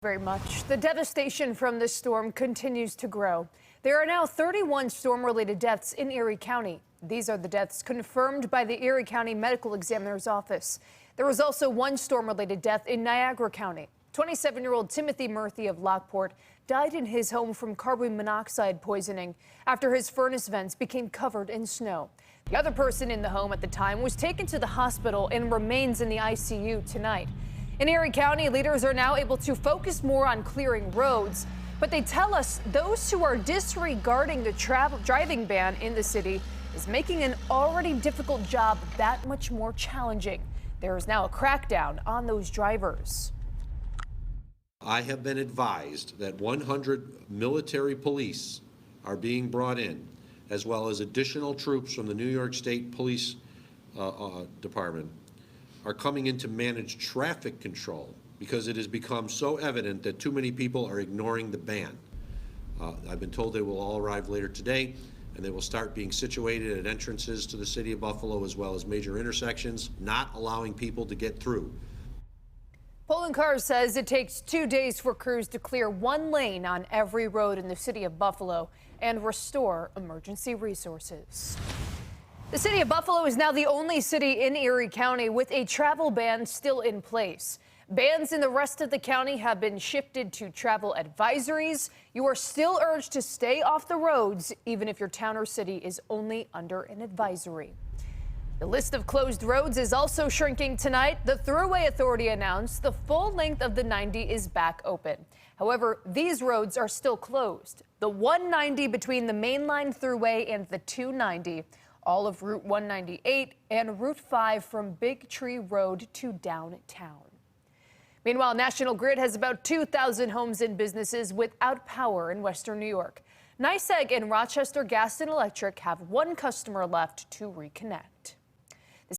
Very much. The devastation from this storm continues to grow. There are now 31 storm-related deaths in Erie County. These are the deaths confirmed by the Erie County Medical Examiner's Office. There was also one storm-related death in Niagara County. 27-year-old Timothy Murphy of Lockport died in his home from carbon monoxide poisoning after his furnace vents became covered in snow. The other person in the home at the time was taken to the hospital and remains in the ICU tonight. In Erie County, leaders are now able to focus more on clearing roads, but they tell us those who are disregarding the driving ban in the city is making an already difficult job that much more challenging. There is now a crackdown on those drivers. I have been advised that 100 military police are being brought in, as well as additional troops from the New York State Police Department are coming in to manage traffic control because it has become so evident that too many people are ignoring the ban. I've been told they will all arrive later today, and they will start being situated at entrances to the city of Buffalo as well as major intersections, not allowing people to get through. Poland Cars says it takes 2 days for crews to clear one lane on every road in the city of Buffalo and restore emergency resources. The city of Buffalo is now the only city in Erie County with a travel ban still in place. Bans in the rest of the county have been shifted to travel advisories. You are still urged to stay off the roads, even if your town or city is only under an advisory. The list of closed roads is also shrinking tonight. The Thruway Authority announced the full length of the 90 is back open. However, these roads are still closed. The 190 between the mainline Thruway and the 290, all of Route 198 and Route 5 from Big Tree Road to downtown. Meanwhile, National Grid has about 2,000 homes and businesses without power in western New York. NYSEG and Rochester Gas and Electric have one customer left to reconnect.